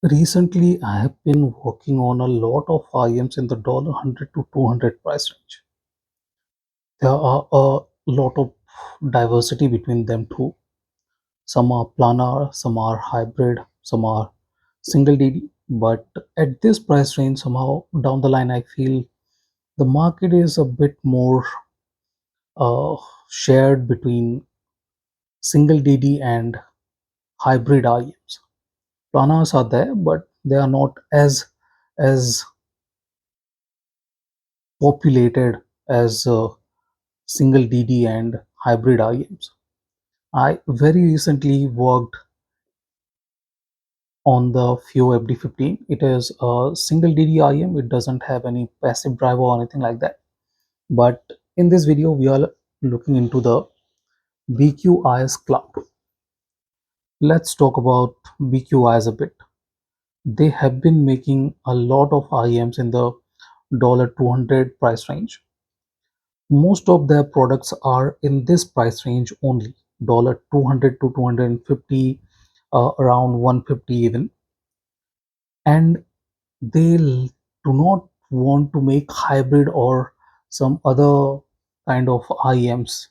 Recently, I have been working on a lot of IMs in the $100 to 200 price range. There are a lot of diversity between them too. Some are planar, some are hybrid, some are single DD. But at this price range, somehow down the line, I feel the market is a bit more uh, shared between single DD and hybrid IMs. Planars are there, but they are not as populated as single DD and hybrid IMs. I very recently worked on the FIO FD15. It is a single DD IM. It doesn't have any passive driver or anything like that. But in this video, we are looking into the BQEYZ Cloud. Let's talk about BQEYZ a bit. They have been making a lot of IMs in the $200 price range. Most of their products are in this price range only, 200 to 250, around 150 even, and they do not want to make hybrid or some other kind of IMs.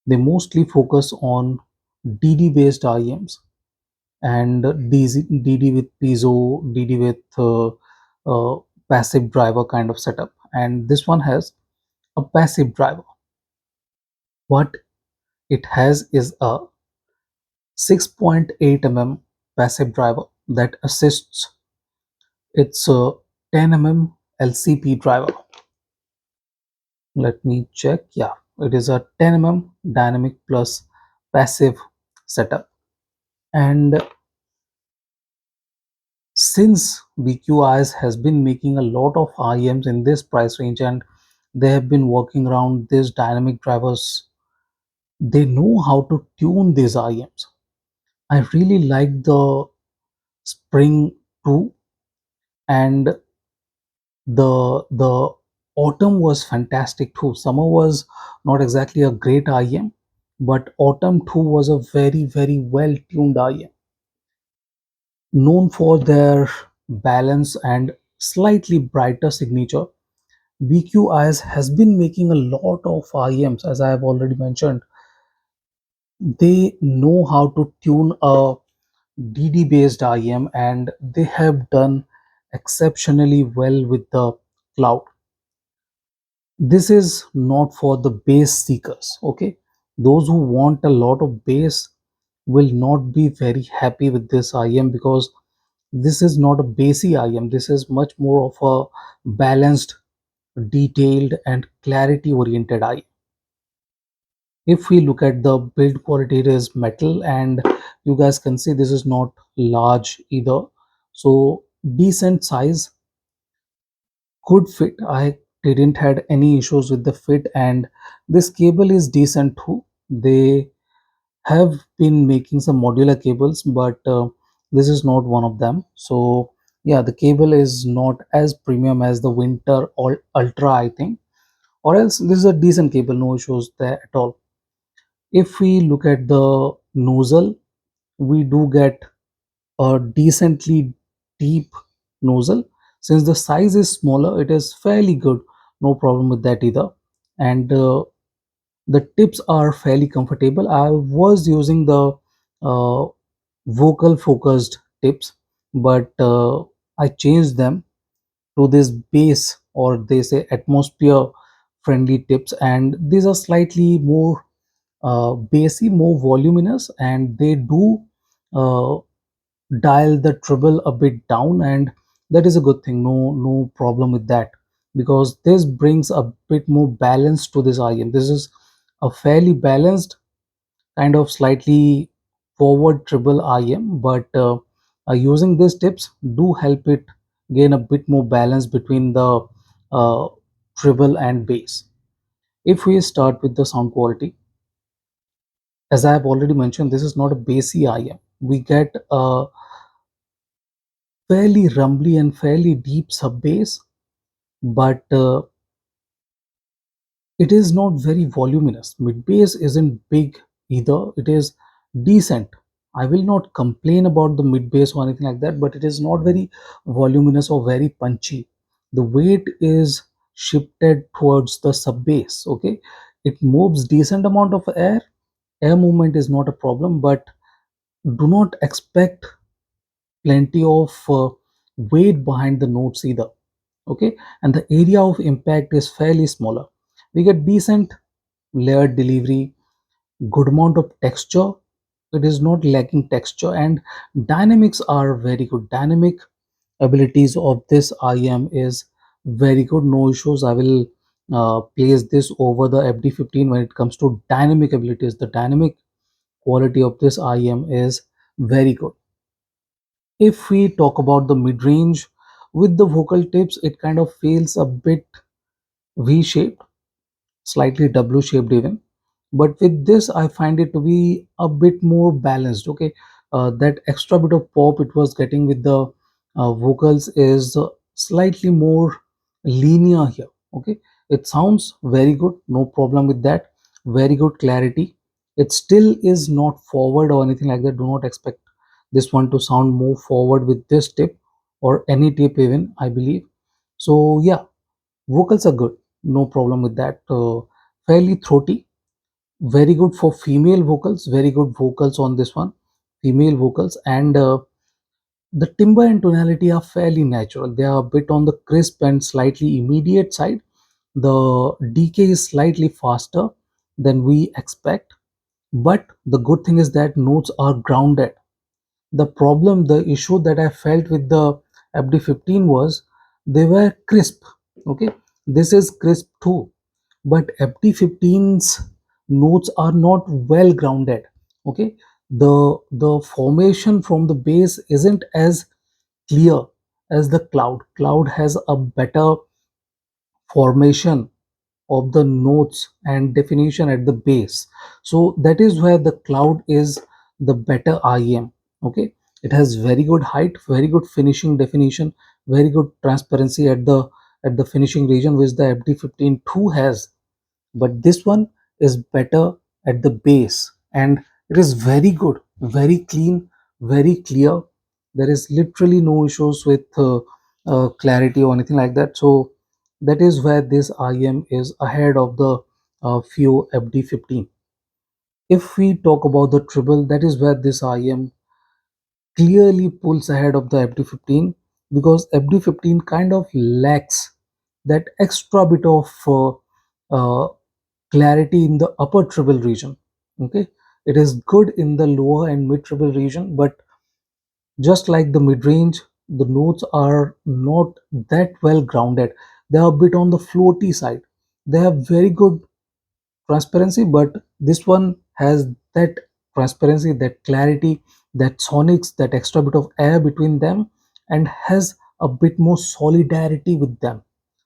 They mostly focus on DD based IMs and DD with piezo, DD with passive driver kind of setup, and this one has a passive driver. What it has is a 6.8 mm passive driver that assists its 10 mm LCP driver. Let me check. Yeah, it is a 10 mm dynamic plus passive setup. And since BQEYZ has been making a lot of IMs in this price range and they have been working around these dynamic drivers, they know how to tune these IMs. I really like the Spring 2, and the autumn was fantastic too. Summer was not exactly a great IM, but autumn too was a very well tuned IM, known for their balance and slightly brighter signature. BQEYZ has been making a lot of IMs, as I have already mentioned. They know how to tune a DD based IM, and they have done exceptionally well with the cloud. This is not for the base seekers. Okay, those who want a lot of base will not be very happy with this IM, because this is not a basey IM. This is much more of a balanced, detailed and clarity oriented IM. If we look at the build quality, it is metal, and you guys can see this is not large either, so decent size, good fit. I didn't had any issues with the fit, and this cable is decent too. They have been making some modular cables, but this is not one of them. So yeah, the cable is not as premium as the winter or ultra, I think, or else this is a decent cable, no issues there at all. If we look at the nozzle, we do get a decently deep nozzle. Since the size is smaller, it is fairly good, no problem with that either. And the tips are fairly comfortable. I was using the uh, vocal focused tips, but I changed them to this base, or they say atmosphere friendly tips, and these are slightly more bassy, more voluminous, and they do uh, dial the treble a bit down, and that is a good thing. No problem with that, because this brings a bit more balance to this IM. This is a fairly balanced kind of slightly forward treble IM, but using these tips do help it gain a bit more balance between the uh, treble and bass. If we start with the sound quality, as I have already mentioned, this is not a bassy IM. We get a fairly rumbly and fairly deep sub bass, but it is not very voluminous. Mid bass isn't big either. It is decent. I will not complain about the mid bass or anything like that, but it is not very voluminous or very punchy. The weight is shifted towards the sub bass. Okay, it moves decent amount of air. Air movement is not a problem, but do not expect plenty of weight behind the notes either. Okay, and the area of impact is fairly smaller. We get decent layered delivery, good amount of texture. It is not lacking texture, and dynamics are very good. Dynamic abilities of this IM is very good. No issues. I will place this over the FD15 when it comes to dynamic abilities. The dynamic quality of this IM is very good. If we talk about the mid range with the vocal tips, it kind of feels a bit V shaped, slightly W shaped even. But with this, I find it to be a bit more balanced. Okay, that extra bit of pop it was getting with the vocals is slightly more linear here. Okay, it sounds very good, no problem with that. Very good clarity. It still is not forward or anything like that. Do not expect this one to sound more forward with this tip or any tip even, I believe. So yeah, vocals are good, no problem with that. Fairly throaty, very good for female vocals, very good vocals on this one, female vocals. And the timbre and tonality are fairly natural. They are a bit on the crisp and slightly immediate side. The decay is slightly faster than we expect, but the good thing is that notes are grounded. The issue that I felt with the FD15 was they were crisp. Okay, this is crisp too, but FD15's notes are not well grounded. Okay, the formation from the base isn't as clear as the cloud. Cloud has a better formation of the notes and definition at the base. So that is where the cloud is the better IM. Okay, it has very good height, very good finishing definition, very good transparency at the finishing region, which the FD15 2 has. But this one is better at the base, and it is very good, very clean, very clear. There is literally no issues with clarity or anything like that. So that is where this IM is ahead of the few FD15. If we talk about the treble, that is where this IM clearly pulls ahead of the FD15, because FD15 kind of lacks that extra bit of uh, clarity in the upper treble region. Okay, it is good in the lower and mid treble region, but just like the mid range, the notes are not that well grounded. They are a bit on the floaty side. They have very good transparency, but this one has that transparency, that clarity, that sonics, that extra bit of air between them, and has a bit more solidarity with them.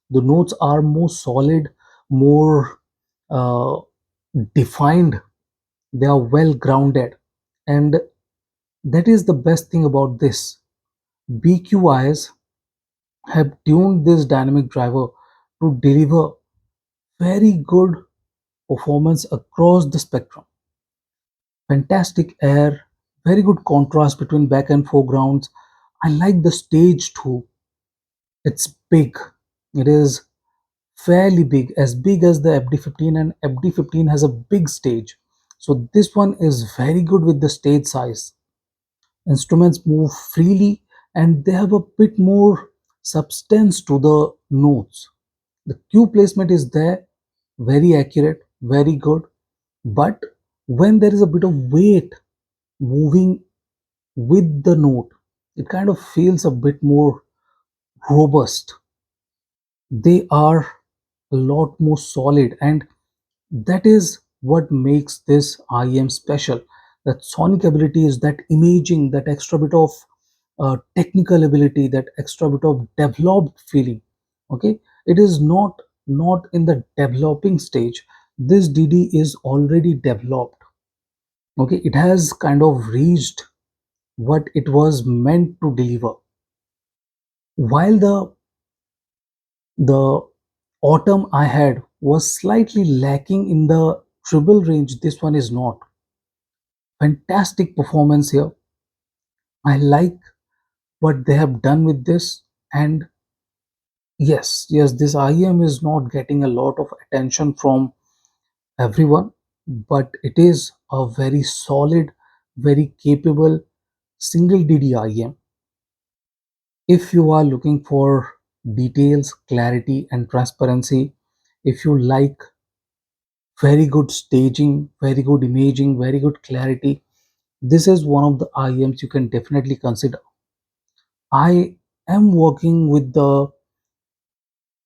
The notes are more solid, more uh, defined. They are well grounded, and that is the best thing about this. BQIs have tuned this dynamic driver to deliver very good performance across the spectrum. Fantastic air, very good contrast between back and foregrounds. I like the stage too. It's big. It is fairly big as the FD15, and FD15 has a big stage. So this one is very good with the stage size. Instruments move freely and they have a bit more substance to the notes. The cue placement is there, very accurate, very good. But when there is a bit of weight moving with the note, it kind of feels a bit more robust. They are a lot more solid, and that is what makes this IM special. That sonic ability is that imaging, that extra bit of technical ability, that extra bit of developed feeling. Okay, it is not in the developing stage. This DD is already developed. Okay, it has kind of reached what it was meant to deliver. While the autumn I had was slightly lacking in the treble range, this one is not. Fantastic performance here. I like what they have done with this. And yes, this IEM is not getting a lot of attention from everyone, but it is a very solid, very capable single DD IEM. If you are looking for details, clarity, and transparency, if you like very good staging, very good imaging, very good clarity, this is one of the IEMs you can definitely consider. I am working with the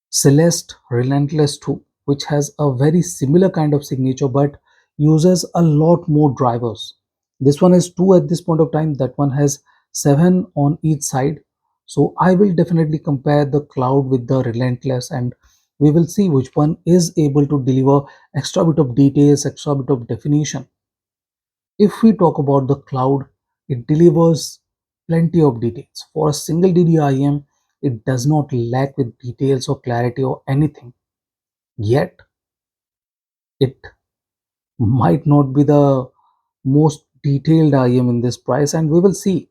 Celeste Relentless 2, which has a very similar kind of signature but uses a lot more drivers. This one is 2 at this point of time, that one has 7 on each side. So I will definitely compare the Cloud with the Relentless, and we will see which one is able to deliver extra bit of details, extra bit of definition. If we talk about the Cloud, it delivers plenty of details. For a single DDIM, it does not lack with details or clarity or anything. Yet, it might not be the most detailed IM in this price, and we will see.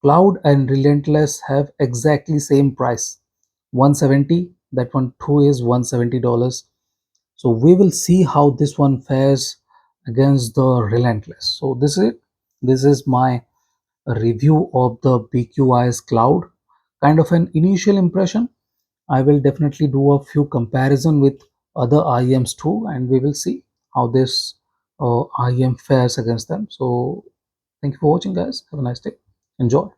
Cloud and Relentless have exactly same price, 170. That one too is $170. So we will see how this one fares against the Relentless. So this is it. This is my review of the BQEYZ Cloud. Kind of an initial impression. I will definitely do a few comparison with other IEMs too, and we will see how this IEM fares against them. So thank you for watching, guys. Have a nice day. Enjoy.